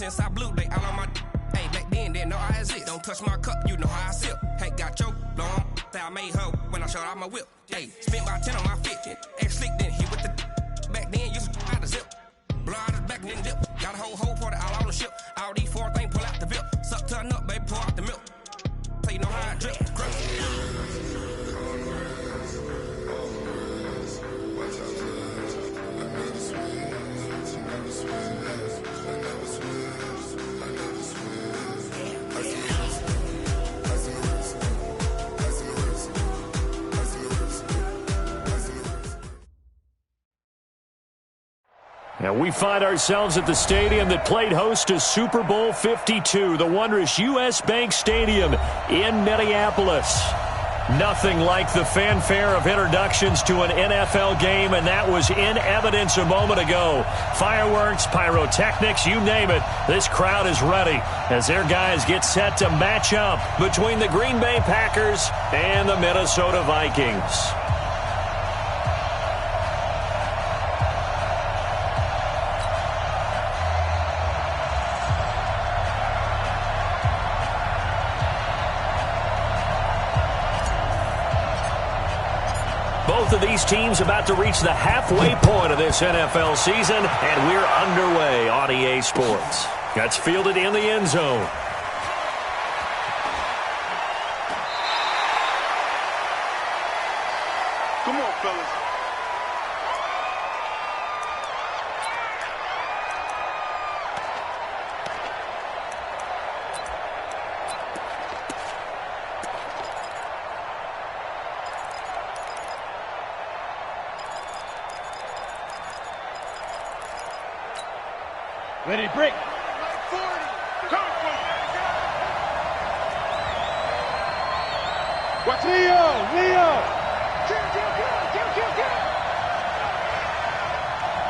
since I blew, they all on my. Hey, back then, didn't know I exist. Don't touch my cup, you know how I sip. Hey, got your blow on. I made her when I showed out my whip. Hey, spent about 10 on my fit. Ex-slick, then hit with the. Back then, used to out the zip. Blow out his back and then dip. Got a whole party all on the ship. All these four things pull out the VIP. Suck to a nut, baby, pour out the milk. So you know how I drip. And we find ourselves at the stadium that played host to Super Bowl 52, the wondrous U.S. Bank Stadium in Minneapolis. Nothing like the fanfare of introductions to an NFL game, and that was in evidence a moment ago. Fireworks, pyrotechnics, you name it. This crowd is ready as their guys get set to match up between the Green Bay Packers and the Minnesota Vikings. Both of these teams about to reach the halfway point of this NFL season, and we're underway on EA Sports. That's fielded in the end zone. Come on, fellas. Ready, break. Watch Leo.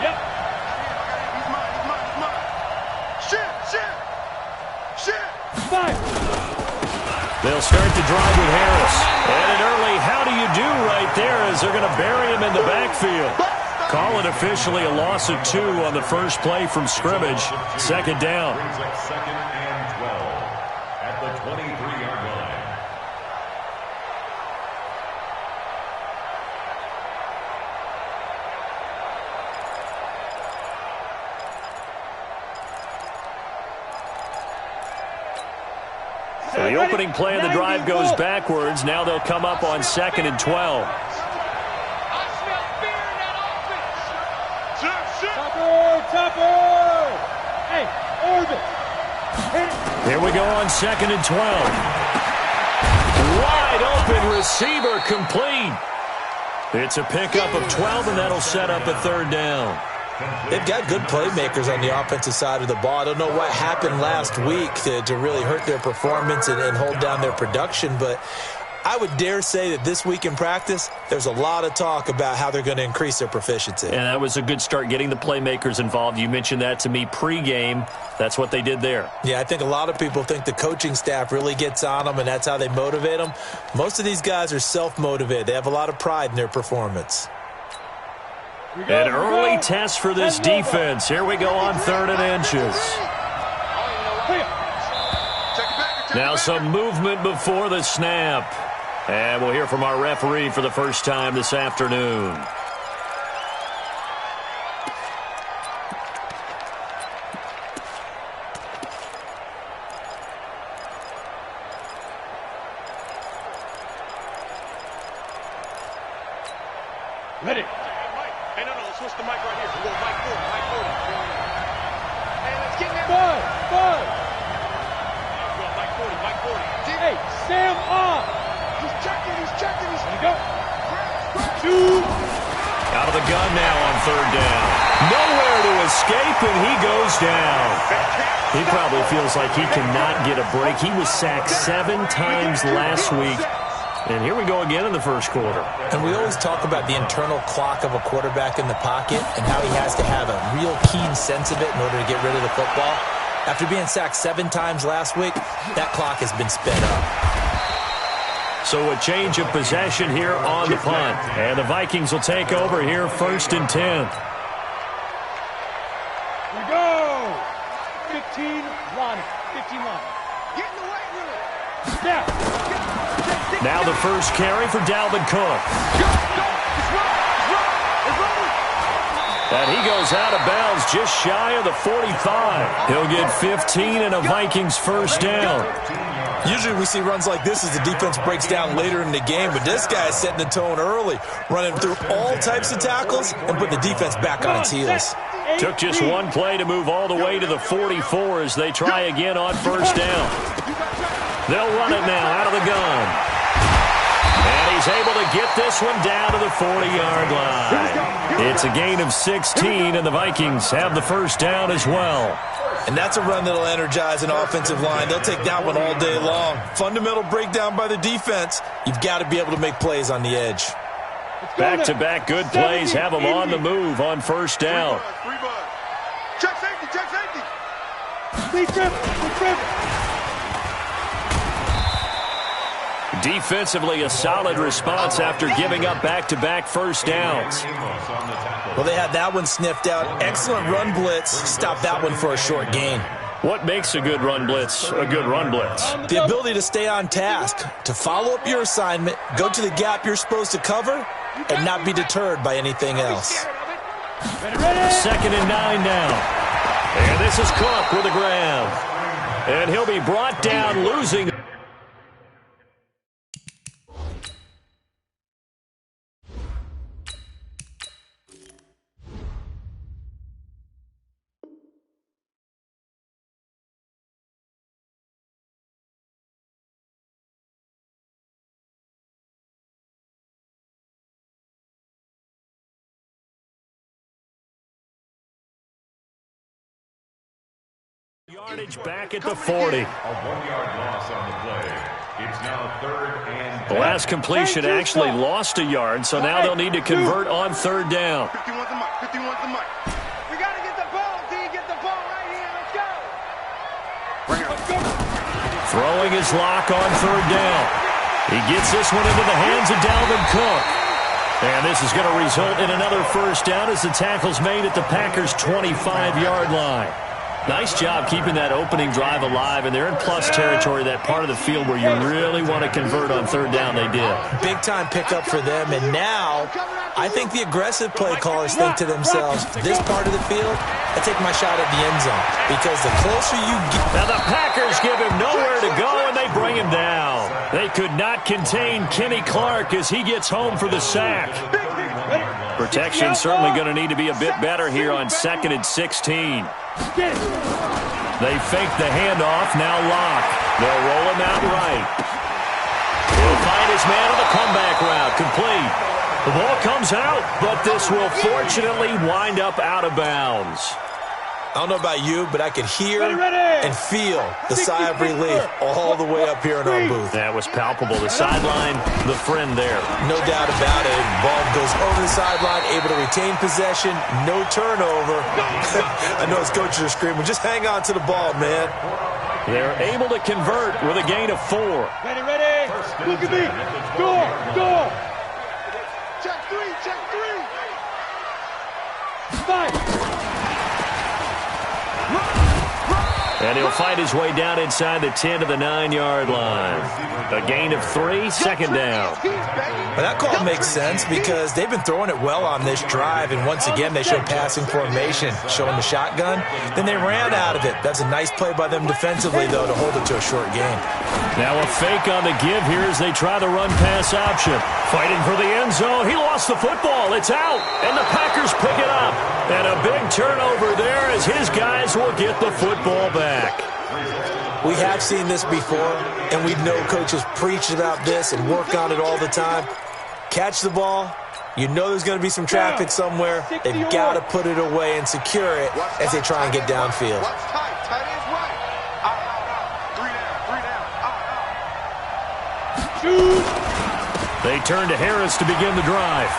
Yep. He's mine. Shit. Five. They'll start the drive with Harris. And an early how do you do right there as they're going to bury him in the backfield. Call it officially a loss of 2 on the first play from scrimmage. Second down. Second and 12 at the 23-yard line. So the opening play of the drive goes backwards. Now they'll come up on 2nd and 12. Topper! Hey, orbit! Here we go on 2nd and 12. Wide open receiver complete. It's a pickup of 12, and that'll set up a third down. They've got good playmakers on the offensive side of the ball. I don't know what happened last week to really hurt their performance and hold down their production, but I would dare say that this week in practice, there's a lot of talk about how they're going to increase their proficiency. And that was a good start, getting the playmakers involved. You mentioned that to me pregame. That's what they did there. Yeah, I think a lot of people think the coaching staff really gets on them, and that's how they motivate them. Most of these guys are self-motivated. They have a lot of pride in their performance. An early test for this defense. Here we go on 3rd and inches. Now some movement before the snap. And we'll hear from our referee for the first time this afternoon. Ready. Hey, no, switch the mic right here. We'll go mic 40. Hey, let's get that. Bud. Go, mic 40. Hey, Sam off. He's checking. There you go. 2. Out of the gun now on 3rd down. Nowhere to escape, and he goes down. He probably feels like he cannot get a break. He was sacked 7 times last week. And here we go again in the first quarter. And we always talk about the internal clock of a quarterback in the pocket and how he has to have a real keen sense of it in order to get rid of the football. After being sacked 7 times last week, that clock has been sped up. So a change of possession here on the punt. And the Vikings will take over here 1st and 10. Here we go. 15 line. 15 line. Get in the weight room. Snap. Now the first carry for Dalvin Cook. Go. It's running. And he goes out of bounds just shy of the 45. He'll get 15 and a Vikings first down. Usually we see runs like this as the defense breaks down later in the game, but this guy is setting the tone early, running through all types of tackles and putting the defense back on its heels. Took just one play to move all the way to the 44 as they try again on first down. They'll run it now out of the gun. And he's able to get this one down to the 40-yard line. It's a gain of 16, and the Vikings have the first down as well. And that's a run that'll energize an offensive line. They'll take that one all day long. Fundamental breakdown by the defense. You've got to be able to make plays on the edge. Back-to-back good plays have them on the move on first down. Check safety. Defensively, a solid response after giving up back-to-back first downs. Well, they had that one sniffed out. Excellent run blitz. Stop that one for a short gain. What makes a good run blitz a good run blitz? The ability to stay on task, to follow up your assignment, go to the gap you're supposed to cover, and not be deterred by anything else. 2nd and 9 now. And this is Cook with a grab. And he'll be brought down, losing. Yardage back at the 40. A 1-yard loss on the play. It's now 3rd and 10. The last completion actually lost a yard, so now they'll need to convert on 3rd down. 51's the mic. We got to get the ball. Do you get the ball right here? Let's go. Throwing his lock on 3rd down. He gets this one into the hands of Dalvin Cook. And this is going to result in another first down as the tackle's made at the Packers' 25-yard line. Nice job keeping that opening drive alive, and they're in plus territory, that part of the field where you really want to convert on 3rd down. They did. Big-time pickup for them, and now I think the aggressive play callers think to themselves, this part of the field, I take my shot at the end zone, because the closer you get... Now the Packers give him nowhere to go, and they bring him down. They could not contain Kenny Clark as he gets home for the sack. Protection certainly going to need to be a bit better here on 2nd and 16. They fake the handoff, now lock. They'll roll him out right. He'll find his man on the comeback route, complete. The ball comes out, but this will fortunately wind up out of bounds. I don't know about you, but I could hear and feel the sigh of relief all the way up here in our booth. That was palpable. The sideline, the friend there. No doubt about it. Ball goes over the sideline, able to retain possession, no turnover. I know his coaches are screaming, just hang on to the ball, man. They're able to convert with a gain of 4. Ready. Look at me. Door. Check three. 5. And he'll fight his way down inside the 10 to the 9-yard line. A gain of 3, 2nd down. But that call makes sense because they've been throwing it well on this drive, and once again they showed passing formation, showing the shotgun. Then they ran out of it. That's a nice play by them defensively, though, to hold it to a short gain. Now a fake on the give here as they try the run-pass option. Fighting for the end zone. He lost the football. It's out, and the Packers pick it up. And a big turnover there as his guys will get the football back. We have seen this before, and we know coaches preach about this and work on it all the time. Catch the ball. You know there's going to be some traffic somewhere. They've got to put it away and secure it as they try and get downfield. Tight ends right. Out. 3 down. They turn to Harris to begin the drive.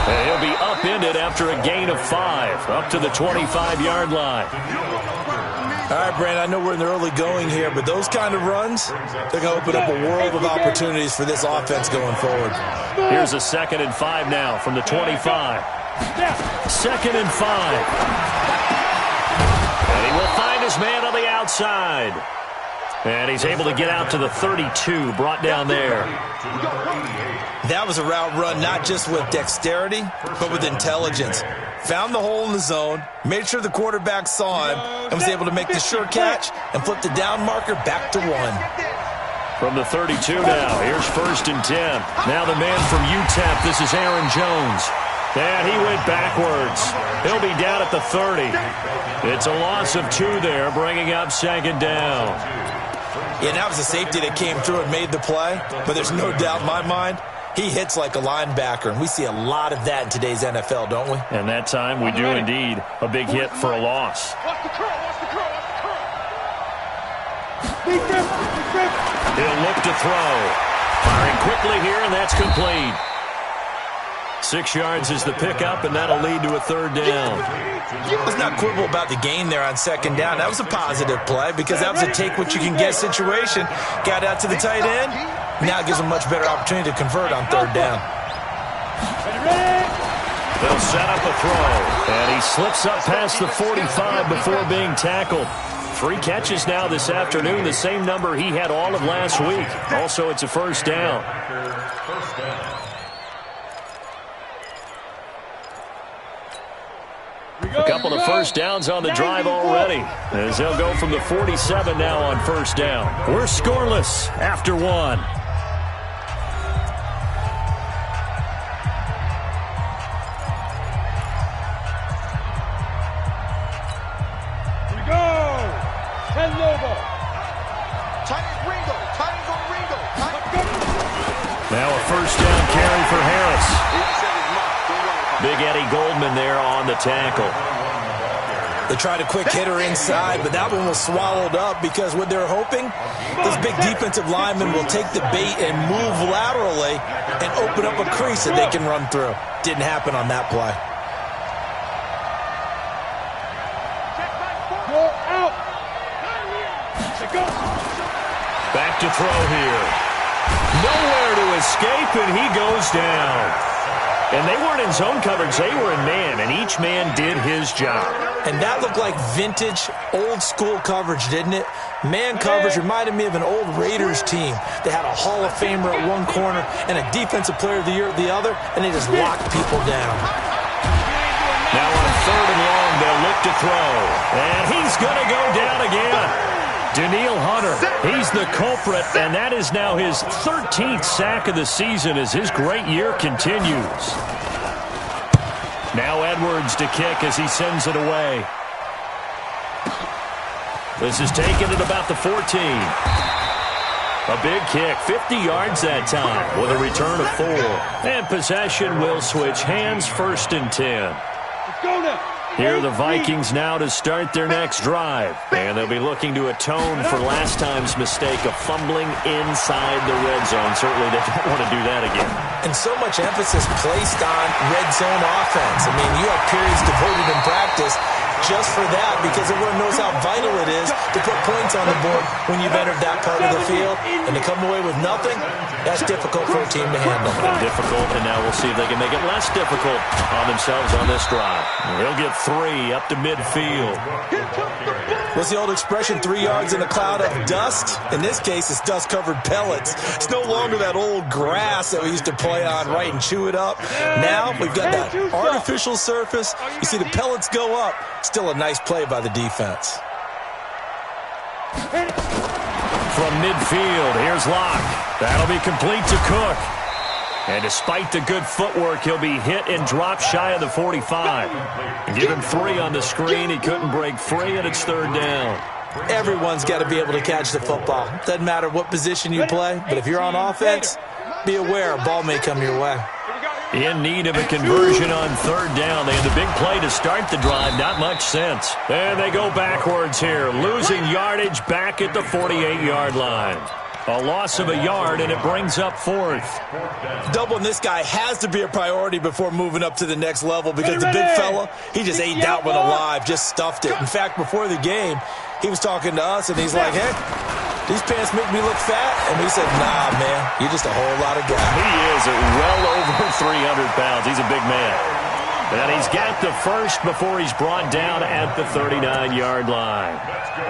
And he'll be upended after a gain of 5, up to the 25-yard line. All right, Brandon, I know we're in the early going here, but those kind of runs, they're going to open up a world of opportunities for this offense going forward. Here's a 2nd and 5 now from the 25. 2nd and 5. And he will find his man on the outside. And he's able to get out to the 32, brought down there. That was a route run not just with dexterity, but with intelligence. Found the hole in the zone, made sure the quarterback saw him, and was able to make the sure catch and flip the down marker back to 1. From the 32 now, here's 1st and 10. Now the man from UTEP, this is Aaron Jones. And he went backwards. He'll be down at the 30. It's a loss of 2 there, bringing up 2nd down. Yeah, that was a safety that came through and made the play, but there's no doubt in my mind, he hits like a linebacker, and we see a lot of that in today's NFL, don't we? And that time we do indeed. A big hit for a loss. Watch the curl, watch the curl, watch the curl. Defense. He'll look to throw. Firing quickly here, and that's complete. 6 yards is the pickup, and that'll lead to a 3rd down. Let's not quibble about the gain there on 2nd down. That was a positive play because that was a take-what-you-can-get situation. Got out to the tight end. Now it gives him a much better opportunity to convert on 3rd down. They'll set up a throw, and he slips up past the 45 before being tackled. 3 catches now this afternoon, the same number he had all of last week. Also, it's a 1st down. A couple of 1st downs on the drive already, as they'll go from the 47 now on 1st down. We're scoreless after 1. Here we go. 10 logo. Tight end Ringo. Tight end on Ringo. Now a 1st down carry for Harris. Big Eddie Goldman there on the tackle. They tried a quick hitter inside, but that one was swallowed up because what they're hoping, this big defensive lineman will take the bait and move laterally and open up a crease that they can run through. Didn't happen on that play. Go out. Back to throw here. Nowhere to escape, and he goes down. And they weren't in zone coverage, they were in man, and each man did his job. And that looked like vintage, old-school coverage, didn't it? Man coverage reminded me of an old Raiders team. They had a Hall of Famer at one corner and a Defensive Player of the Year at the other, and they just locked people down. Now on 3rd and long, they'll look to throw. And he's going to go down again. Daniil Hunter, he's the culprit, and that is now his 13th sack of the season as his great year continues. Now Edwards to kick as he sends it away. This is taken at about the 14. A big kick, 50 yards that time with a return of 4. And possession will switch hands, 1st and 10. Let's go now. Here are the Vikings now to start their next drive. And they'll be looking to atone for last time's mistake of fumbling inside the red zone. Certainly they don't want to do that again. And so much emphasis placed on red zone offense. I mean, you have periods devoted in practice just for that because everyone knows how vital it is to put points on the board when you've entered that part of the field. And to come away with nothing, that's difficult for a team to handle. Difficult, and now we'll see if they can make it less difficult on themselves on this drive. They'll get 3 up to midfield. What's the old expression, 3 yards in a cloud of dust? In this case, it's dust-covered pellets. It's no longer that old grass that we used to play on, right, and chew it up. Now we've got that artificial surface. You see the pellets go up. Still a nice play by the defense. From midfield, here's Locke. That'll be complete to Cook. And despite the good footwork, he'll be hit and dropped shy of the 45. Give him 3 on the screen. He couldn't break free, and it's 3rd down. Everyone's got to be able to catch the football. Doesn't matter what position you play, but if you're on offense, be aware a ball may come your way. In need of a conversion on 3rd down. They had the big play to start the drive. Not much sense. And they go backwards here, losing yardage back at the 48-yard line. A loss of a yard, and it brings up 4th. Doubling this guy has to be a priority before moving up to the next level because the big fella, he just ate that one alive, just stuffed it. In fact, before the game, he was talking to us, and he's like, hey, these pants make me look fat. And we said, nah, man, you're just a whole lot of guy. He is at well over 300 pounds. He's a big man. And he's got the first before he's brought down at the 39-yard line.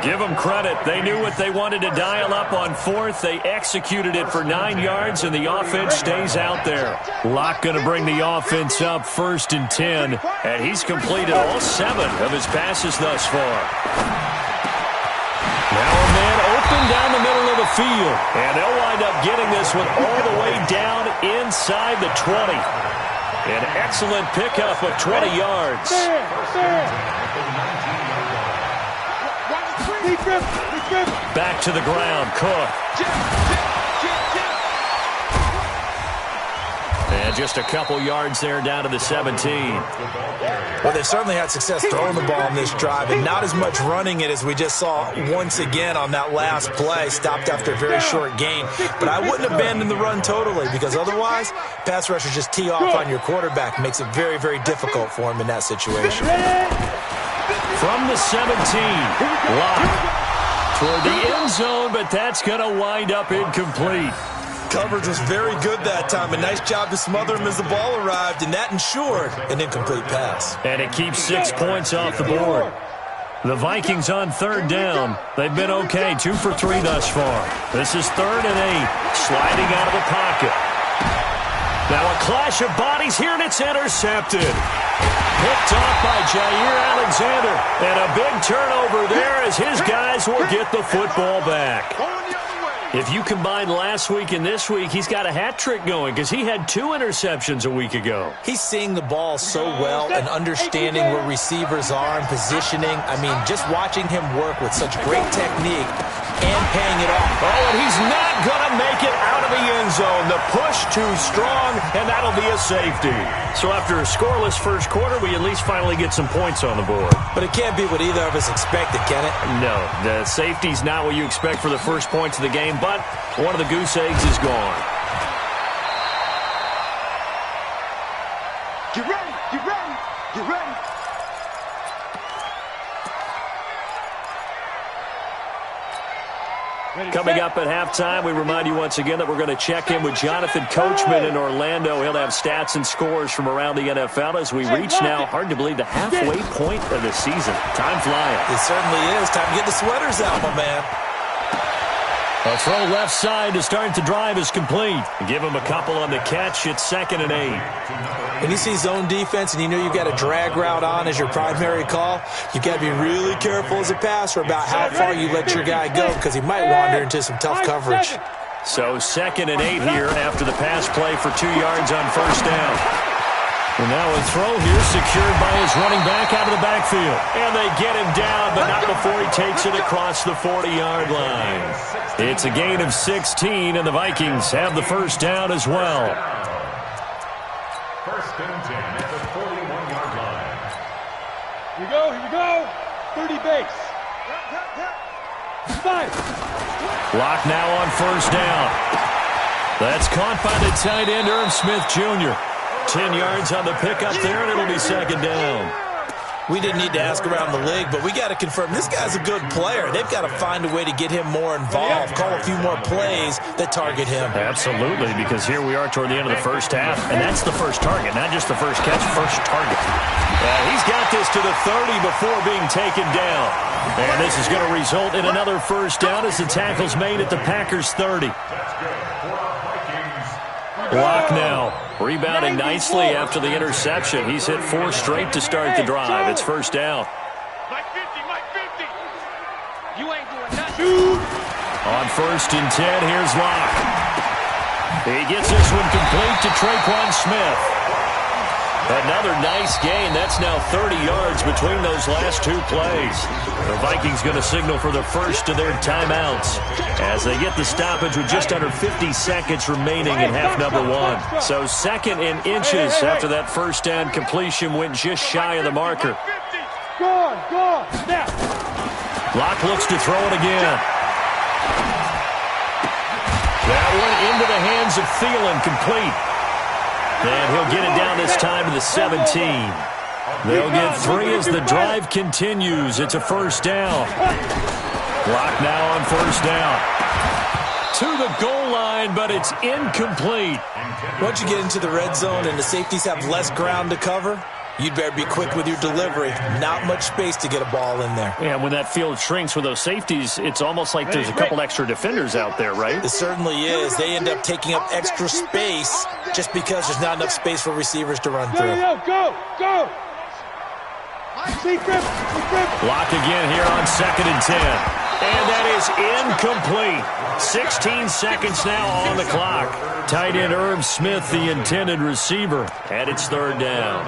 Give them credit. They knew what they wanted to dial up on fourth. They executed it for 9 yards, and the offense stays out there. Locke going to bring the offense up 1st and 10, and he's completed all 7 of his passes thus far. Now a man open down the middle of the field, and they'll wind up getting this one all the way down inside the 20. An excellent pickup of 20 yards. Back to the ground, Cook. And just a couple yards there down to the 17. Well, they've certainly had success throwing the ball on this drive, and not as much running it as we just saw once again on that last play. Stopped after a very short gain. But I wouldn't abandon the run totally, because otherwise, pass rushers just tee off on your quarterback. Makes it very, very difficult for him in that situation. From the 17, Locke toward the end zone, but that's going to wind up incomplete. Coverage was very good that time. A nice job to smother him as the ball arrived, and that ensured an incomplete pass. And it keeps 6 points off the board. The Vikings on 3rd down. They've been okay, 2 for 3 thus far. This is 3rd and 8, sliding out of the pocket. Now a clash of bodies here, and it's intercepted. Picked off by Jair Alexander, and a big turnover there as his guys will get the football back. If you combine last week and this week, he's got a hat trick going because he had 2 interceptions a week ago. He's seeing the ball so well and understanding where receivers are and positioning. I mean, just watching him work with such great technique and paying it off. Oh, and he's not going to make it out of the end zone. The push too strong, and that'll be a safety. So after a scoreless first quarter, we at least finally get some points on the board. But it can't be what either of us expected, can it? No, the safety's not what you expect for the first points of the game, but one of the goose eggs is gone. Get ready, get ready, get ready. Coming up at halftime, we remind you once again that we're going to check in with Jonathan Coachman in Orlando. He'll have stats and scores from around the NFL as we reach now, hard to believe, the halfway point of the season. Time flying. It certainly is. Time to get the sweaters out, my man. A throw left side to start the drive is complete. Give him a couple on the catch. It's 2nd and 8. When you see zone defense and you know you've got a drag route on as your primary call, you've got to be really careful as a passer about how far you let your guy go because he might wander into some tough coverage. So 2nd and 8 here after the pass play for 2 yards on 1st down. And now a throw here secured by his running back out of the backfield. And they get him down, but not before he takes it across the 40-yard line. It's a gain of 16, and the Vikings have the first down as well. 1st and 10 at the 41-yard line. Here we go. 30 base. 5. Locke now on 1st down. That's caught by the tight end, Irv Smith Jr. 10 yards on the pickup there, and it'll be 2nd down. We didn't need to ask around the league, but we got to confirm this guy's a good player. They've got to find a way to get him more involved, call a few more plays that target him. Absolutely, because here we are toward the end of the first half, and that's the first target, not just the first catch, first target. He's got this to the 30 before being taken down. And this is going to result in another first down as the tackle's made at the Packers' 30. Locke now rebounding nicely after the interception. He's hit 4 straight to start the drive. It's 1st down. Mike 50. You ain't doing nothing. On 1st and 10, here's Locke. He gets this one complete to Traquan Smith. Another nice gain. That's now 30 yards between those last 2 plays. The Vikings going to signal for the first of their timeouts as they get the stoppage with just under 50 seconds remaining in half number 1. So 2nd and inches after that first down completion went just shy of the marker. Go on. Snap. Locke looks to throw it again. That one into the hands of Thielen, complete. And he'll get it down this time to the 17. They'll get 3 as the drive continues. It's a 1st down. Locke now on 1st down. To the goal line, but it's incomplete. Once you get into the red zone and the safeties have less ground to cover, you'd better be quick with your delivery. Not much space to get a ball in there. Yeah, when that field shrinks with those safeties, it's almost like there's a couple extra defenders out there, right? It certainly is. They end up taking up extra space just because there's not enough space for receivers to run through. Go! Secret! Block again here on 2nd and 10. And that is incomplete. 16 seconds now on the clock. Tight end Irv Smith, the intended receiver. And it's 3rd down.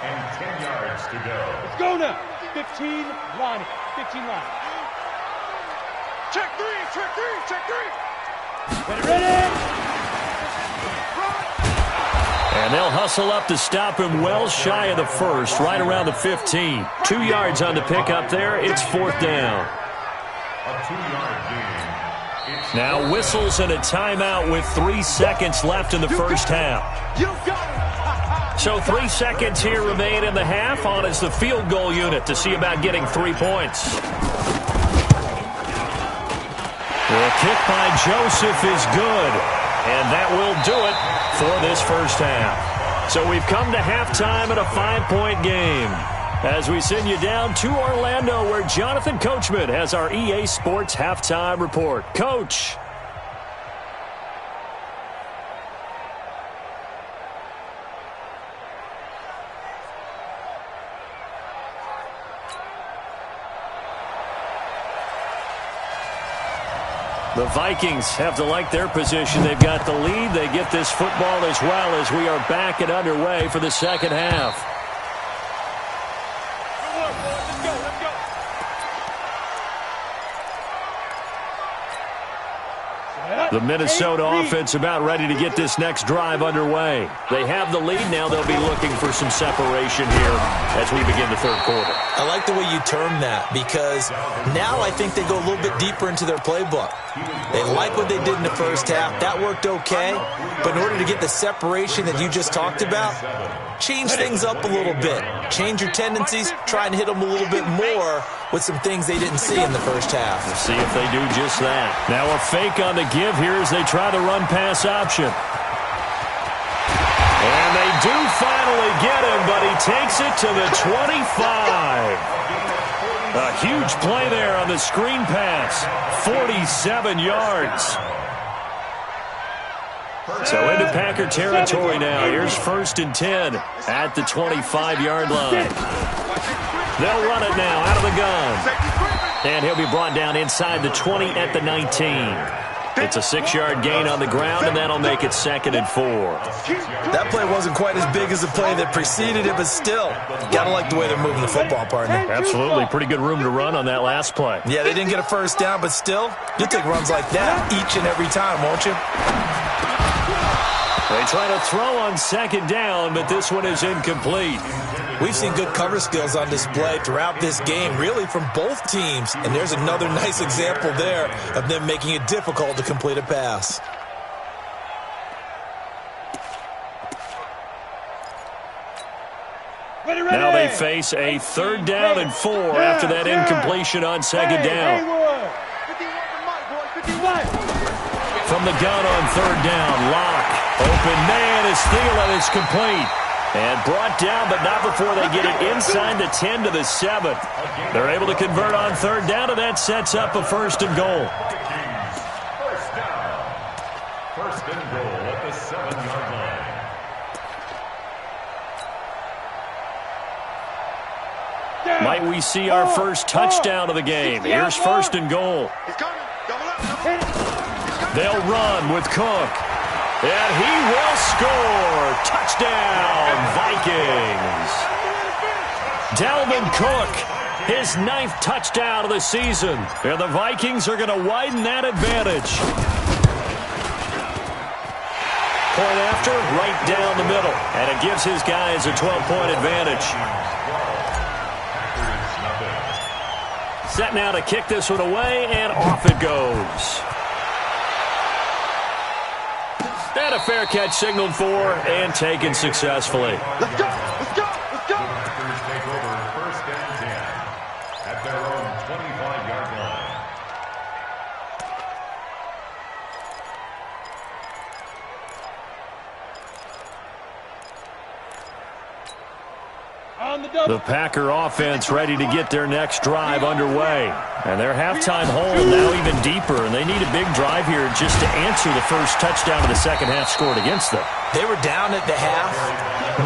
And 10 yards to go. Let's go now. 15 line. Check three. Ready? And they'll hustle up to stop him well shy of the first, right around the 15. 2 yards on the pickup there. It's 4th down. A 2-yard gain. Now whistles and a timeout with 3 seconds left in the first half. So 3 seconds here remain in the half. On is the field goal unit to see about getting 3 points. The kick by Joseph is good. And that will do it for this first half. So we've come to halftime in a 5-point game. As we send you down to Orlando, where Jonathan Coachman has our EA Sports halftime report. Coach. The Vikings have to like their position. They've got the lead. They get this football as well as we are back and underway for the second half. The Minnesota offense about ready to get this next drive underway. They have the lead. Now they'll be looking for some separation here as we begin the third quarter. I like the way you term that because now I think they go a little bit deeper into their playbook. They like what they did in the first half. That worked okay. But in order to get the separation that you just talked about, change things up a little bit. Change your tendencies. Try and hit them a little bit more with some things they didn't see in the first half. We'll see if they do just that. Now a fake on the give here as they try the run-pass option. And they do finally get him, but he takes it to the 25. A huge play there on the screen pass. 47 yards. So into Packer territory now. Here's 1st and 10 at the 25-yard line. They'll run it now out of the gun. And he'll be brought down inside the 20 at the 19. It's a 6-yard gain on the ground, and that'll make it 2nd and 4. That play wasn't quite as big as the play that preceded it, but still, gotta like the way they're moving the football, partner. Absolutely. Pretty good room to run on that last play. Yeah, they didn't get a first down, but still, you'll take runs like that each and every time, won't you? They try to throw on 2nd down, but this one is incomplete. We've seen good cover skills on display throughout this game, really from both teams. And there's another nice example there of them making it difficult to complete a pass. Now they face a 3rd down and 4 after that incompletion on 2nd down. From the gun on 3rd down, Locke. Open man is Thielen. It's complete. And brought down, but not before they get it inside the 10 to the 7. They're able to convert on 3rd down, and that sets up a 1st and goal. First down. 1st and goal at the 7-yard line. Might we see our first touchdown of the game? Here's 1st and goal. They'll run with Cook. And he will score. Touchdown, Vikings. Dalvin Cook, his 9th touchdown of the season. And the Vikings are going to widen that advantage. Point after, right down the middle. And it gives his guys a 12-point advantage. Set now to kick this one away, and off it goes. And a fair catch signaled for and taken successfully. Let's go! Let's go! Let's go! Packers take over 1st and 10 at their own 25-yard line. The Packer offense ready to get their next drive underway. And their halftime hole now even deeper, and they need a big drive here just to answer the first touchdown of the second half scored against them. They were down at the half.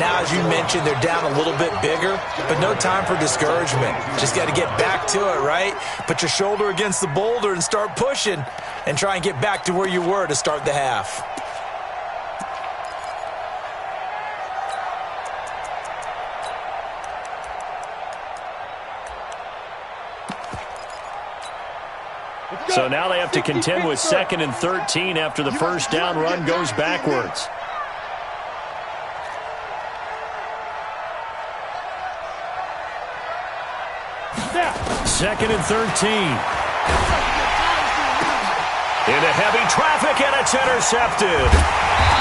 Now, as you mentioned, they're down a little bit bigger, but no time for discouragement. Just got to get back to it, right? Put your shoulder against the boulder and start pushing and try and get back to where you were to start the half. So now they have to contend with 2nd and 13 after the first down run goes backwards. Second and 13. Into heavy traffic, and it's intercepted.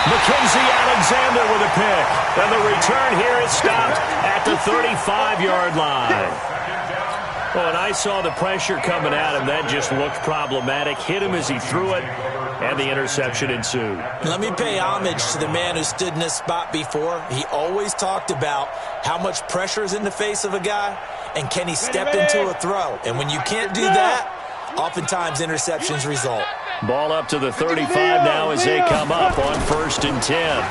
Mackenzie Alexander with a pick. And the return here is stopped at the 35-yard line. Well, and I saw the pressure coming at him. That just looked problematic. Hit him as he threw it, and the interception ensued. Let me pay homage to the man who stood in this spot before. He always talked about how much pressure is in the face of a guy, and can he step into a throw. And when you can't do that, oftentimes interceptions result. Ball up to the 35 now as they come up on 1st and 10.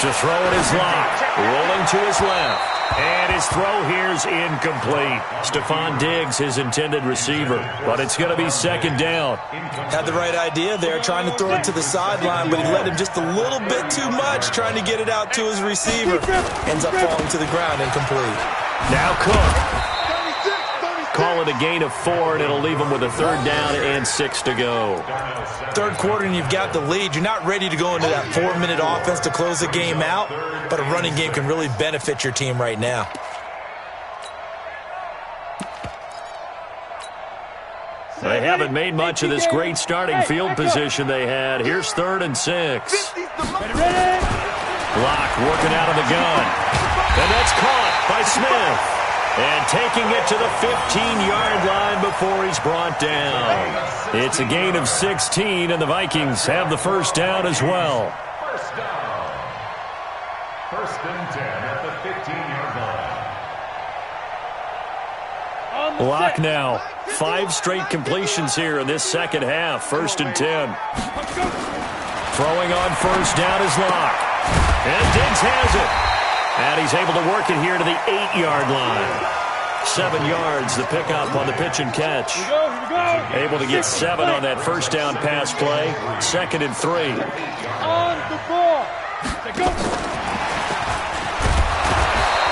To throw it is Locke. Rolling to his left. And his throw here's incomplete. Stephon Diggs, his intended receiver. But it's going to be 2nd down. Had the right idea there, trying to throw it to the sideline, but he let him just a little bit too much, trying to get it out to his receiver. Ends up falling to the ground, incomplete. Now Cook. Call it a gain of 4, and it'll leave them with a 3rd down and 6 to go. 3rd quarter, and you've got the lead. You're not ready to go into that 4-minute offense to close the game out, but a running game can really benefit your team right now. They haven't made much of this great starting field position they had. Here's 3rd and 6. Locke working out of the gun. And that's caught by Smith. And taking it to the 15-yard line before he's brought down. It's a gain of 16, and the Vikings have the 1st down as well. 1st down. 1st and 10 at the 15-yard line. Locke now. 5 straight completions here in this second half. 1st and 10. Throwing on 1st down is Locke. And Diggs has it. And he's able to work it here to the 8-yard line. 7 yards, the pickup on the pitch and catch. Able to get 7 on that 1st down pass play. 2nd and 3. On the ball.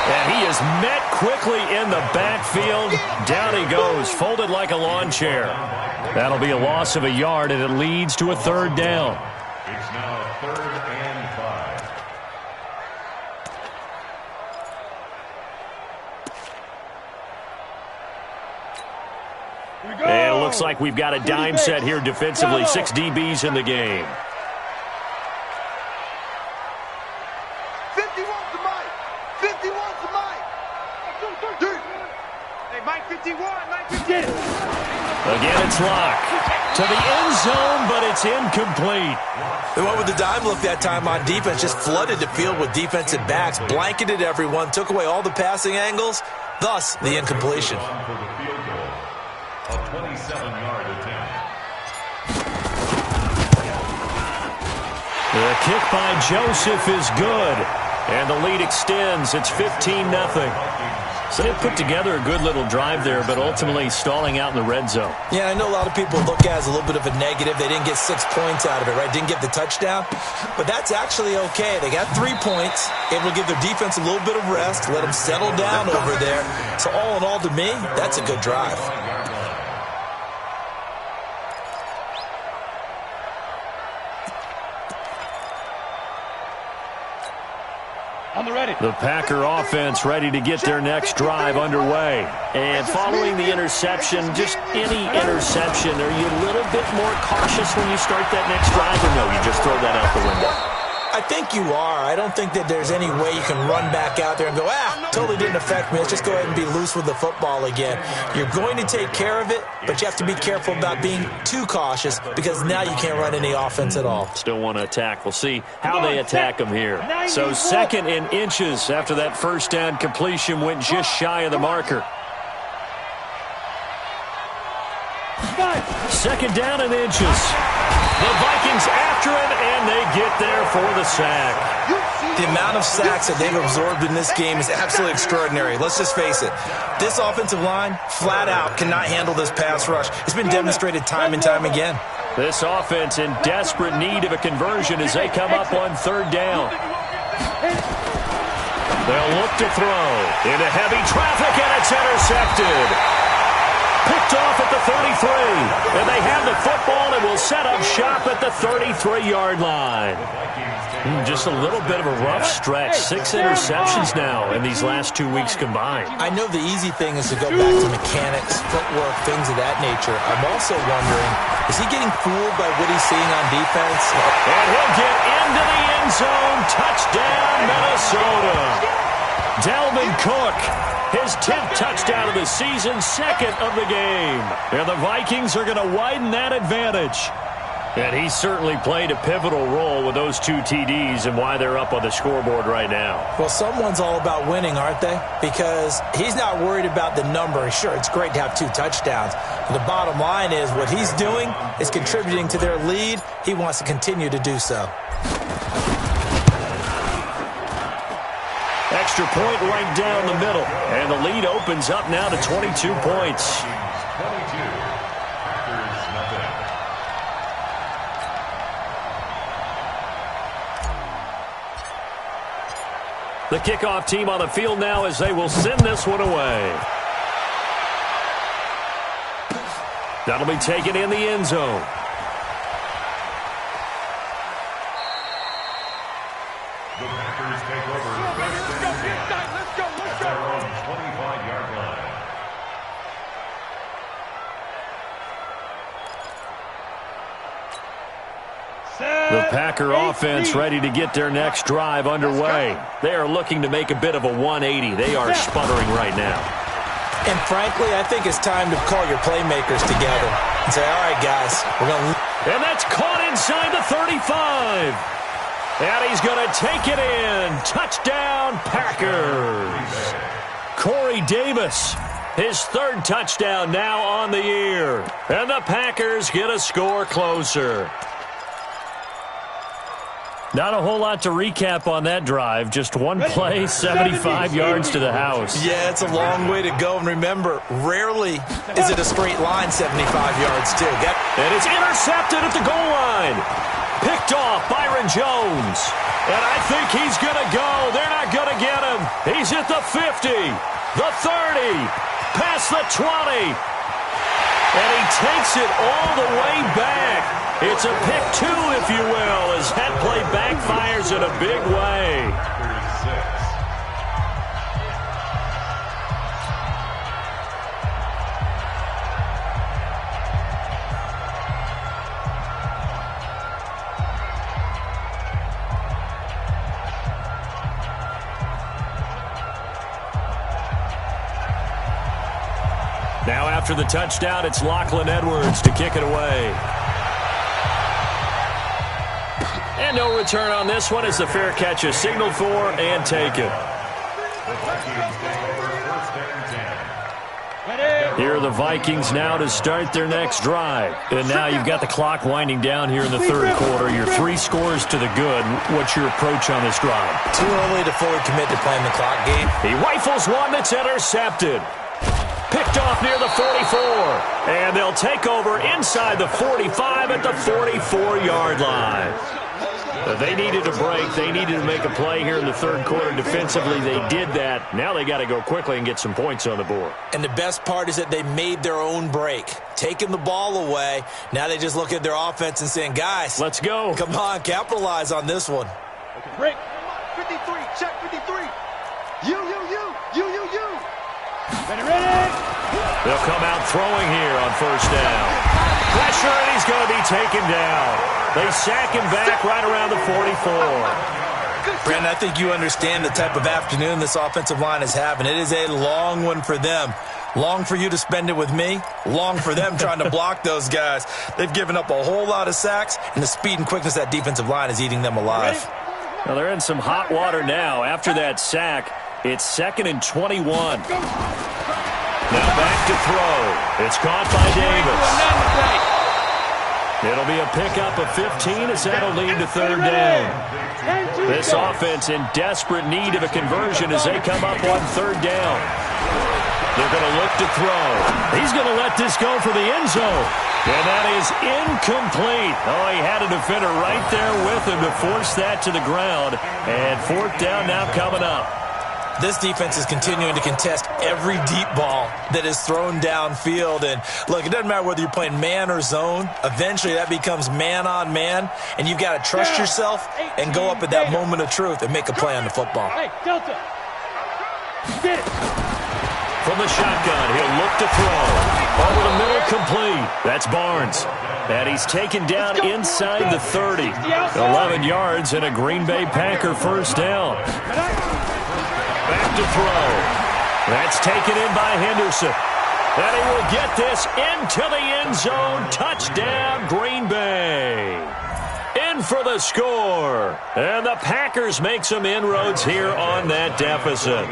And he is met quickly in the backfield. Down he goes, folded like a lawn chair. That'll be a loss of a yard, and it leads to a 3rd down. It's now 3rd and 5. And it looks like we've got a dime set here defensively. 6 DBs in the game. 50 wants the mic. 50 wants the mic. Hey, Mike 51, Mike 50. Again, it's Locke. To the end zone, but it's incomplete. They went with the dime look that time on defense. Just flooded the field with defensive backs. Blanketed everyone. Took away all the passing angles. Thus, the incompletion. A 27-yard attempt. The kick by Joseph is good. And the lead extends. It's 15-0. So they put together a good little drive there, but ultimately stalling out in the red zone. Yeah, I know a lot of people look at it as a little bit of a negative. They didn't get 6 points out of it, right? Didn't get the touchdown. But that's actually okay. They got 3 points. Able to give their defense a little bit of rest, let them settle down over there. So all in all, to me, that's a good drive. The Packer offense ready to get their next drive underway. And following the interception, just any interception, are you a little bit more cautious when you start that next drive, or no, you just throw that out the window? I think you are. I don't think that there's any way you can run back out there and go, totally didn't affect me. Let's just go ahead and be loose with the football again. You're going to take care of it, but you have to be careful about being too cautious because now you can't run any offense at all. Still want to attack. We'll see how they attack them here. So 2nd and inches after that first down completion went just shy of the marker. 2nd down and inches. The Vikings after him, and they get there for the sack. The amount of sacks that they've absorbed in this game is absolutely extraordinary. Let's just face it. This offensive line, flat out, cannot handle this pass rush. It's been demonstrated time and time again. This offense in desperate need of a conversion as they come up on 3rd down. They'll look to throw into heavy traffic, and it's intercepted. Picked off at the 33, and they have the football and will set up shop at the 33-yard line. Just a little bit of a rough stretch. 6 interceptions now in these last 2 weeks combined. I know the easy thing is to go back to mechanics, footwork, things of that nature. I'm also wondering, is he getting fooled by what he's seeing on defense? And he'll get into the end zone. Touchdown, Minnesota. Dalvin Cook, his 10th touchdown of the season, 2nd of the game. And the Vikings are going to widen that advantage. And he certainly played a pivotal role with those 2 TDs and why they're up on the scoreboard right now. Well, someone's all about winning, aren't they? Because he's not worried about the number. Sure, it's great to have 2 touchdowns. But the bottom line is what he's doing is contributing to their lead. He wants to continue to do so. Extra point right down the middle. And the lead opens up now to 22 points. 22. Packers nothing. The kickoff team on the field now as they will send this one away. That'll be taken in the end zone. The Packers take over first and 10 at their own 25-yard line. The Packer offense ready to get their next drive underway. They are looking to make a bit of a 180. They are sputtering right now. And frankly, I think it's time to call your playmakers together and say, all right, guys, we're going to... And that's caught inside the 35. And he's going to take it in. Touchdown, Packers. Corey Davis, his 3rd touchdown now on the year. And the Packers get a score closer. Not a whole lot to recap on that drive. Just one play, 75 yards to the house. Yeah, it's a long way to go. And remember, rarely is it a straight line 75 yards, too. And it's intercepted at the goal line. Picked off Byron Jones. And I think he's going to go. They're not going to get him. He's at the 50, the 30, past the 20. And he takes it all the way back. It's a pick 2, if you will, as that play backfires in a big way. Now after the touchdown, it's Lachlan Edwards to kick it away. And no return on this one as the fair catch is signaled for and taken. Here are the Vikings now to start their next drive. And now you've got the clock winding down here in the 3rd quarter. You're 3 scores to the good. What's your approach on this drive? Too early to fully commit to playing the clock game. He rifles one that's intercepted. Picked off near the 44. And they'll take over inside the 45 at the 44-yard line. They needed a break. They needed to make a play here in the 3rd quarter. Defensively, they did that. Now they got to go quickly and get some points on the board. And the best part is that they made their own break, taking the ball away. Now they just look at their offense and saying, guys, let's go. Come on, capitalize on this one. Break. 53, check 53. You. Ready. They'll come out throwing here on 1st down. Pressure, and he's going to be taken down. They sack him back right around the 44. Brandon, I think you understand the type of afternoon this offensive line is having. It is a long one for them. Long for you to spend it with me. Long for them trying to block those guys. They've given up a whole lot of sacks, and the speed and quickness of that defensive line is eating them alive. Well, they're in some hot water now. After that sack, it's 2nd and 21. Now back to throw. It's caught by Davis. It'll be a pickup of 15 as that'll lead to 3rd down. This offense in desperate need of a conversion as they come up on 3rd down. They're going to look to throw. He's going to let this go for the end zone. And that is incomplete. Oh, he had a defender right there with him to force that to the ground. And 4th down now coming up. This defense is continuing to contest every deep ball that is thrown downfield. And, look, it doesn't matter whether you're playing man or zone. Eventually, that becomes man-on-man, and you've got to trust yourself and go up at that moment of truth and make a play on the football. Hey, Delta. Get it. From the shotgun, he'll look to throw. Over the middle, complete. That's Barnes. And he's taken down inside the 30. 11 yards and a Green Bay Packer 1st down. Back to throw. That's taken in by Henderson. And he will get this into the end zone. Touchdown, Green Bay. In for the score. And the Packers make some inroads here on that deficit.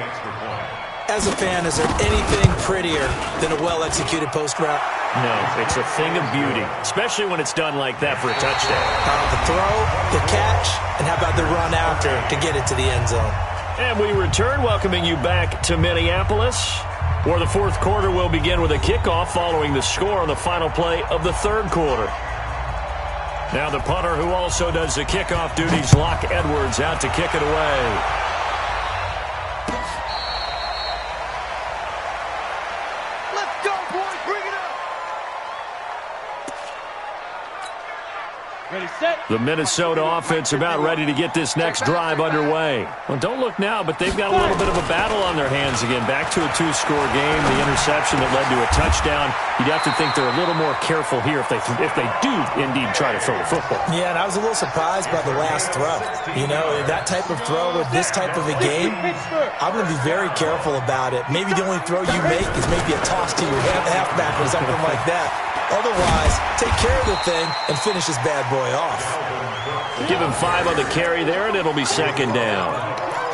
As a fan, is there anything prettier than a well-executed post route? No, it's a thing of beauty, especially when it's done like that for a touchdown. The throw, the catch, and how about the run after to get it to the end zone? And we return, welcoming you back to Minneapolis, where the 4th quarter will begin with a kickoff following the score on the final play of the 3rd quarter. Now the punter, who also does the kickoff duties, Locke Edwards, out to kick it away. Let's go, boys. Bring it up. Ready, set. The Minnesota offense about ready to get this next drive underway. Well, don't look now, but they've got a little bit of a battle on their hands again. Back to a 2-score game. The interception that led to a touchdown. You'd have to think they're a little more careful here if they do indeed try to throw the football. Yeah, and I was a little surprised by the last throw. You know, that type of throw with this type of a game, I'm going to be very careful about it. Maybe the only throw you make is maybe a toss to your halfback or something like that. Otherwise, take care of the thing and finish this bad boy off. Give him 5 on the carry there, and it'll be 2nd down.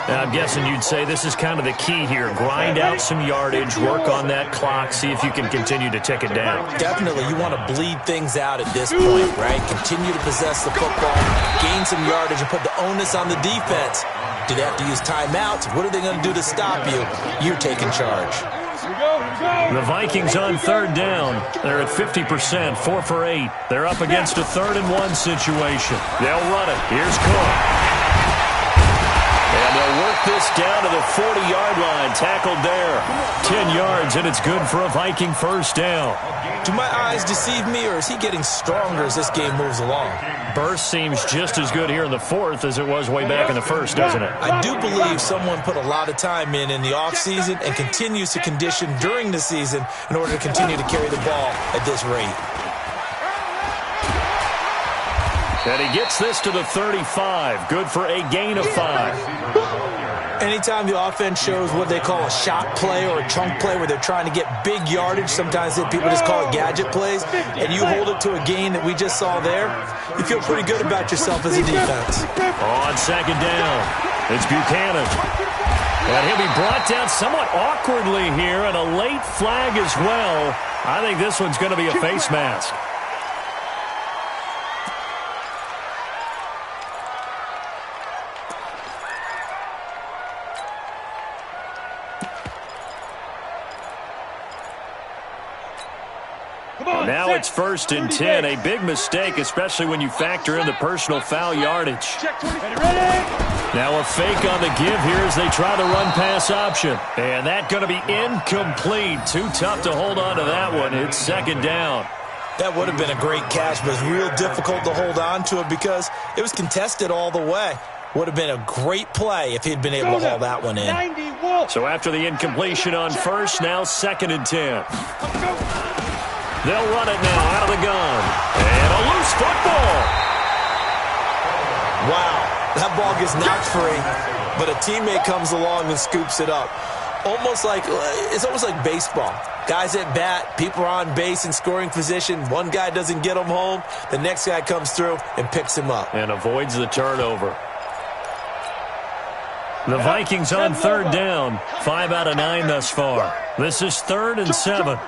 Now, I'm guessing you'd say this is kind of the key here. Grind out some yardage, work on that clock, see if you can continue to tick it down. Definitely. You want to bleed things out at this point, right? Continue to possess the football, gain some yardage, and put the onus on the defense. Do they have to use timeouts? What are they going to do to stop you? You're taking charge. The Vikings on 3rd down. They're at 50%, 4 for 8. They're up against a 3rd and 1 situation. They'll run it. Here's Cook. And they'll work this down to the 40-yard line. Tackled there. 10 yards, and it's good for a Viking 1st down. Do my eyes deceive me, or is he getting stronger as this game moves along? Burst seems just as good here in the 4th as it was way back in the 1st, doesn't it? I do believe someone put a lot of time in the offseason and continues to condition during the season in order to continue to carry the ball at this rate. And he gets this to the 35. Good for a gain of 5. Anytime the offense shows what they call a shot play or a chunk play where they're trying to get big yardage, sometimes people just call it gadget plays, and you hold it to a gain that we just saw there, you feel pretty good about yourself as a defense. On 2nd down, it's Buchanan. And he'll be brought down somewhat awkwardly here, and a late flag as well. I think this one's going to be a face mask. Now it's 1st and 10. A big mistake, especially when you factor in the personal foul yardage. Now a fake on the give here as they try the run-pass option. And that's going to be incomplete. Too tough to hold on to that one. It's 2nd down. That would have been a great catch, but it's real difficult to hold on to it because it was contested all the way. Would have been a great play if he'd been able to haul that one in. So after the incompletion on 1st, now 2nd and 10. They'll run it now out of the gun. And a loose football. Wow, that ball gets knocked free, but a teammate comes along and scoops it up. It's almost like baseball. Guys at bat, people are on base in scoring position. One guy doesn't get him home. The next guy comes through and picks him up. And avoids the turnover. The Vikings on third down. 5 out of 9 thus far. This is 3rd and 7.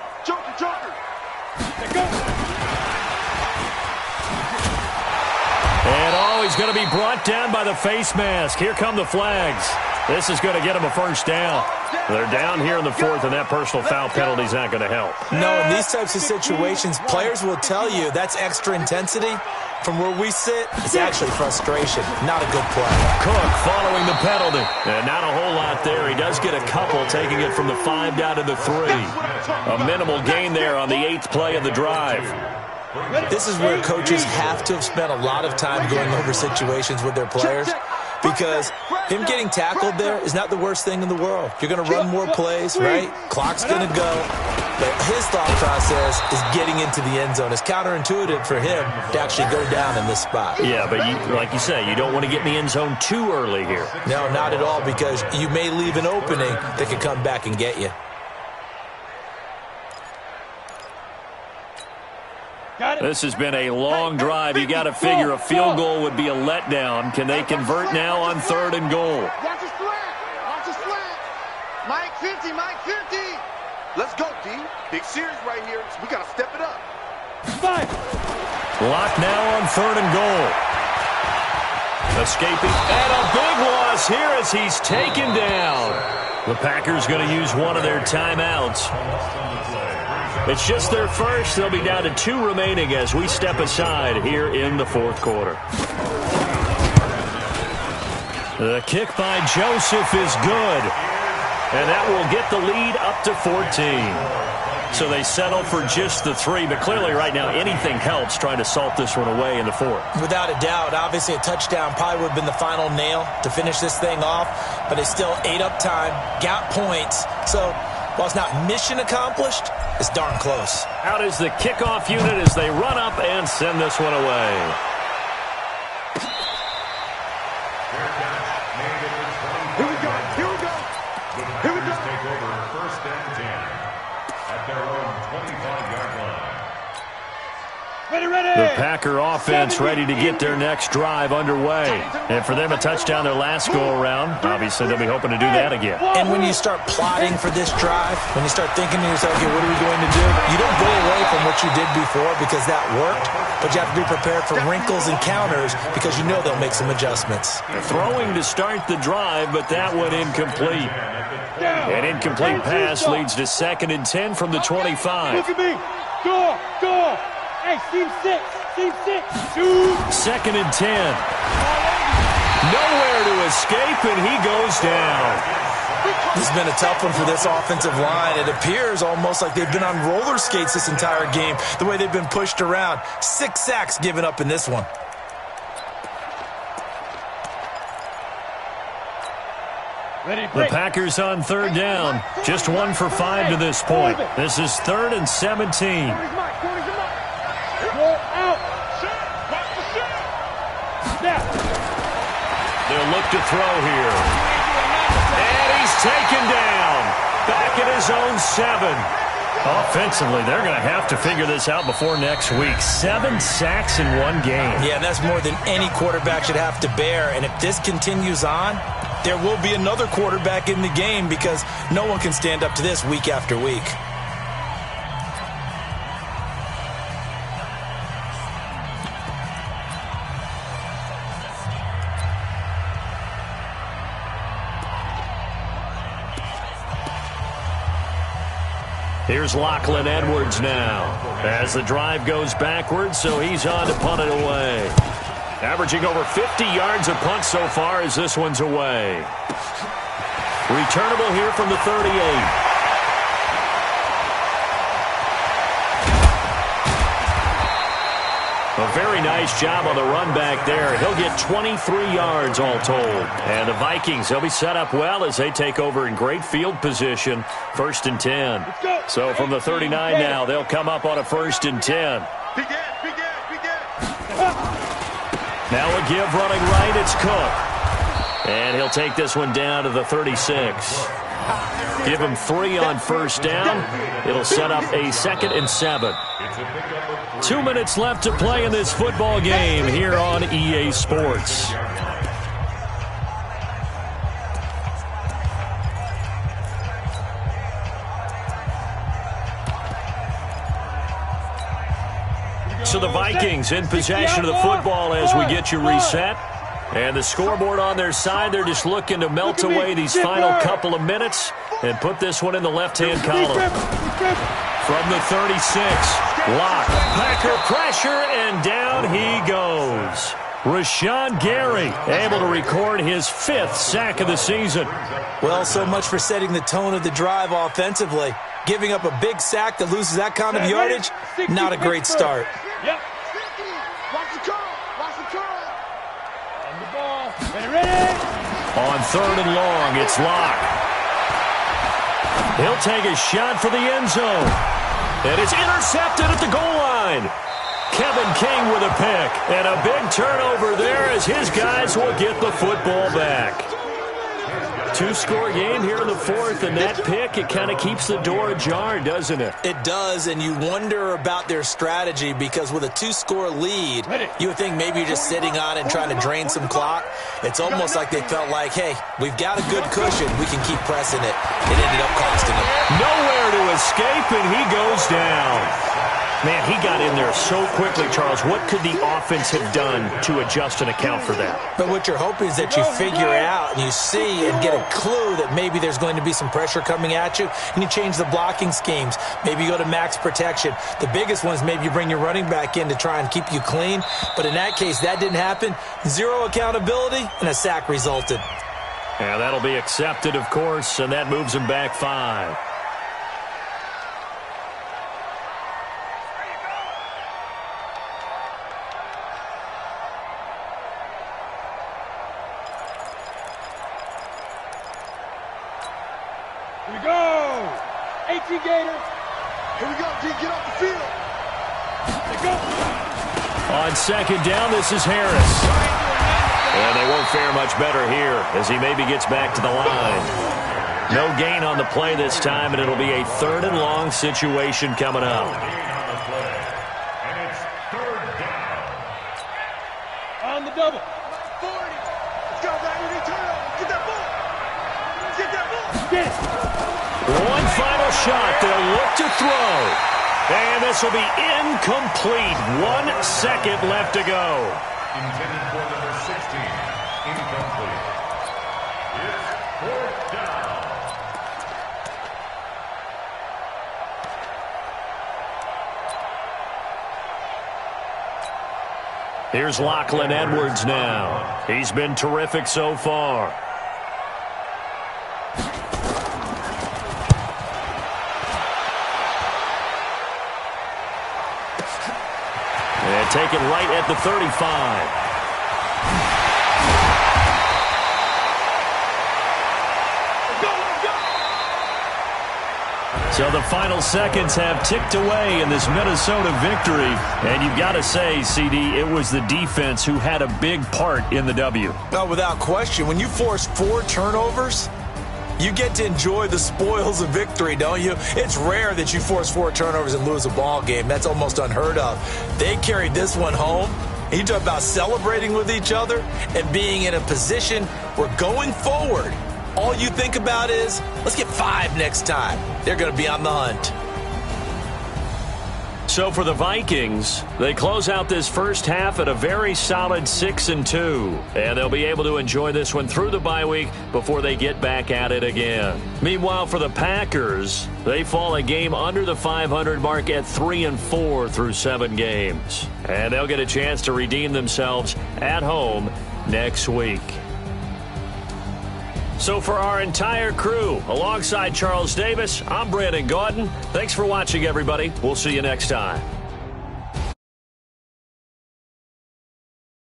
And he's going to be brought down by the face mask. Here come the flags. This is going to get him a first down. They're down here in the 4th, and that personal foul penalty is not going to help. No, in these types of situations, players will tell you that's extra intensity. From where we sit, it's actually frustration, not a good play. Cook following the penalty. And not a whole lot there. He does get a couple, taking it from the 5 down to the 3. A minimal gain there on the 8th play of the drive. This is where coaches have to have spent a lot of time going over situations with their players, because him getting tackled there is not the worst thing in the world. You're going to run more plays, right? Clock's going to go. But his thought process is getting into the end zone. It's counterintuitive for him to actually go down in this spot. Yeah, but like you say, you don't want to get in the end zone too early here. No, not at all, because you may leave an opening that could come back and get you. This has been a long drive. You got to figure a field goal would be a letdown. Can they convert now on 3rd and goal? Watch the slant. Watch the slant. Mike 50, Mike 50. Let's go, D. Big series right here. So we got to step it up. Locked now on 3rd and goal. Escaping. And a big loss here as he's taken down. The Packers going to use one of their timeouts. It's just their first. They'll be down to 2 remaining as we step aside here in the 4th quarter. The kick by Joseph is good. And that will get the lead up to 14. So they settle for just the 3. But clearly right now anything helps trying to salt this one away in the 4th. Without a doubt. Obviously a touchdown probably would have been the final nail to finish this thing off. But it's still ate up time. Got points. So while it's not mission accomplished, it's darn close. Out is the kickoff unit as they run up and send this one away. Here we go. Here we go. Here we go. Take over 1st and 10 at their own 25-yard line. The Packer offense ready to get their next drive underway. And for them, a touchdown their last go-around. Obviously, they'll be hoping to do that again. And when you start plotting for this drive, when you start thinking to yourself, okay, what are we going to do? You don't go away from what you did before because that worked, but you have to be prepared for wrinkles and counters because you know they'll make some adjustments. Throwing to start the drive, but that one incomplete. An incomplete pass leads to 2nd and 10 from the 25. Look at me. Go. Hey, team 6. 2nd and 10. Nowhere to escape, and he goes down. This has been a tough one for this offensive line. It appears almost like they've been on roller skates this entire game, the way they've been pushed around. 6 sacks given up in this one. The Packers on 3rd down. Just 1 for 5 to this point. This is 3rd and 17. They'll look to throw here. And he's taken down. Back at his own 7. Offensively, they're going to have to figure this out before next week. 7 sacks in one game. Yeah, and that's more than any quarterback should have to bear. And if this continues on, there will be another quarterback in the game because no one can stand up to this week after week. Here's Lachlan Edwards now as the drive goes backwards, so he's on to punt it away. Averaging over 50 yards a punt so far as this one's away. Returnable here from the 38. A very nice job on the run back there. He'll get 23 yards all told. And the Vikings, they'll be set up well as they take over in great field position. 1st and 10. So from the 39 now, they'll come up on a 1st and 10. Now a give running right, it's Cook. And he'll take this one down to the 36. Give him 3 on 1st down. It'll set up a 2nd and 7. 2 minutes left to play in this football game here on EA Sports. So the Vikings in possession of the football as we get you reset. And the scoreboard on their side, they're just looking to melt away these final couple of minutes and put this one in the left-hand column. From the 36, Locke, Packer pressure, and down he goes. Rashawn Gary able to record his 5th sack of the season. Well, so much for setting the tone of the drive offensively. Giving up a big sack that loses that kind of yardage, not a great start. Yep. Watch the curl. Watch the curl. On the ball. Ready. On 3rd and long, it's Locke. He'll take a shot for the end zone. And it's intercepted at the goal line. Kevin King with a pick. And a big turnover there as his guys will get the football back. 2-score game here in the 4th, and that pick, it kind of keeps the door ajar, doesn't it? It does, and you wonder about their strategy because with a 2-score lead, you would think maybe you're just sitting on it and trying to drain some clock. It's almost like they felt like, hey, we've got a good cushion. We can keep pressing it. It ended up costing them. Nowhere to escape, and he goes down. Man, he got in there so quickly, Charles. What could the offense have done to adjust and account for that? But what you're hoping is that you figure out and you see and get a clue that maybe there's going to be some pressure coming at you, and you change the blocking schemes. Maybe you go to max protection. The biggest one is maybe you bring your running back in to try and keep you clean. But in that case, that didn't happen. 0 accountability, and a sack resulted. And that'll be accepted, of course, and that moves him back 5. Here we go. AT Gator. Here we go, D. Get off the field. Let's go. On 2nd down, this is Harris. And they won't fare much better here as he maybe gets back to the line. No gain on the play this time, and it'll be a 3rd and long situation coming up. And it's 3rd down. On the double. 40. Let's go, baby. Turnover. Get that ball. Get that ball. Get it. One final shot. They'll look to throw. And this will be incomplete. 1 second left to go. Intended for number 16. Incomplete. It's 4th down. Here's Lachlan Edwards now. He's been terrific so far. And take it right at the 35. So the final seconds have ticked away in this Minnesota victory. And you've got to say, CD, it was the defense who had a big part in the W. No, without question. When you force 4 turnovers, you get to enjoy the spoils of victory, don't you? It's rare that you force 4 turnovers and lose a ball game. That's almost unheard of. They carried this one home. You talk about celebrating with each other and being in a position where going forward, all you think about is, let's get 5 next time. They're going to be on the hunt. So for the Vikings, they close out this first half at a very solid 6-2. And they'll be able to enjoy this one through the bye week before they get back at it again. Meanwhile, for the Packers, they fall a game under the 500 mark at 3-4 through 7 games. And they'll get a chance to redeem themselves at home next week. So for our entire crew, alongside Charles Davis, I'm Brandon Gaudin. Thanks for watching, everybody. We'll see you next time.